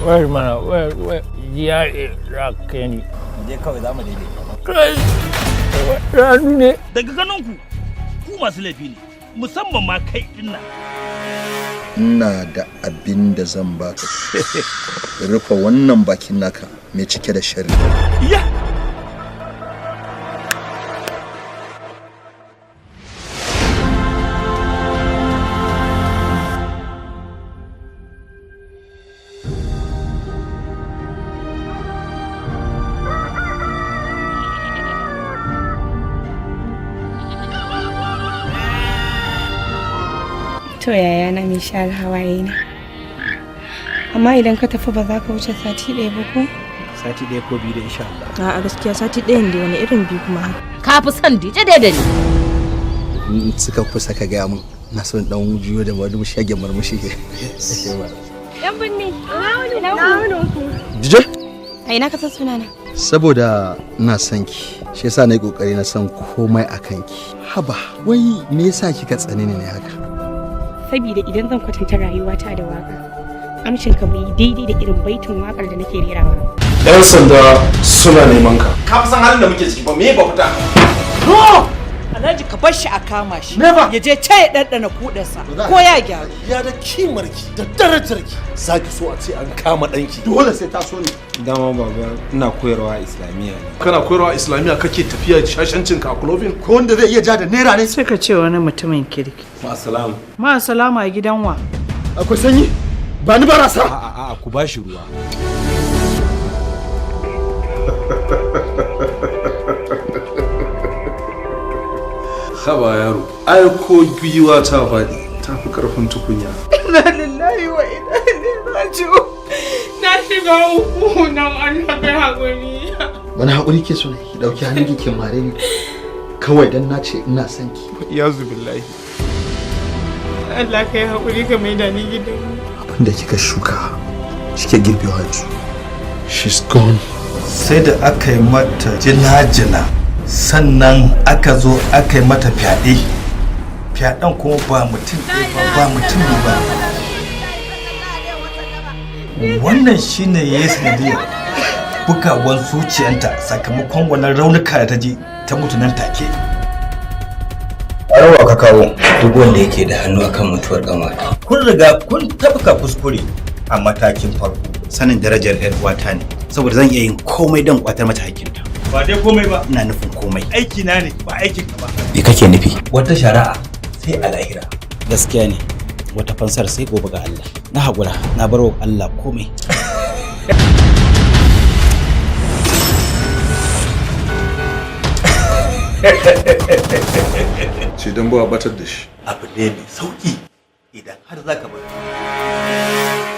wai mana wai ya raka ni je kawai za mu daidaita kai ranu ne daga ganin ku masu laifi ne musamman ma kai dinnan ina da abin da zan baka rufe wannan bakin naka mai cike da sharri ya to yaya na mai share hawaye na amma idan ka tafi ba za ka wuce sati ɗaya ba ko sati ɗaya ko biyu da insha Allah a gaskiya sati ɗayan da wani irin biyu kuma ka fi son dije da ni suka kusa ka gaya mun na son dan juyo da wani shage marmushi yan binne na wani dije ai na ka san sunana saboda ina son ki shi yasa nayi kokari na san komai akan ki haba wai me yasa kika tsane ni ne haka saboda idan zan kwatanta rayuwata da waka amshin ka bai daidai da irin baitin wakar da nake rerawa yan sanda suna neman ka ka fi san halin da muke ciki ba me ba fita no alhaji ka bar shi a kama shi ya je ce ya daddana kudarsa ko ya gyaru ya da kimarki da darajarki zaki so a ce an kama danki dole sai ta so ne dama baba ina koyarwa a islamiyya ne kana koyarwa islamiyya kake tafiya shashancin ka a kulovin ko wanda zai iya ja da naira ne sai ka ce wani mutumin kirki ma salama a gidan wa akwai sanyi ba ni barasa a ku bashi ruwa haba yaro ai ko giwa ta faɗi ta fi karfin tukunya inna lillahi wa inna ilaihi raji'un na shiga uku nan Allah kai hakuri wani hakuri ke so ne ki dauki hannun ki mare ni kawai dan na ce ina son ki iyazu billahi Allah kai hakuri ka mai da ni gidan abinda kika shuka shike girbewa yanzu she's gone sai da aka yi mata jina-jina sannan aka zo aka yi mata fyaɗen kuma ba mutum ba mutum ba wannan shine ya yi sanadiyar bugawan zuciyanta sakamakon wannan raunuka da ta ji ta mutu nan take arawa ka kawo duk wanda yake da hannu akan mutuwar gamata kun riga kun tabka kuskure a matakin farko sanin darajar yar uwata ne saboda zan iya yin komai don kwatar mata hakkinta ba dai komai ba ina nufin komai aiki na ne ba aikin ka ba me kake nufi wata shari'a sai a lahira gaskiya ne wata fansar sai gobe ga Allah na haƙura na bar wa Allah komai ce dan ba batar da shi abu ne mai sauki idan har zaka bar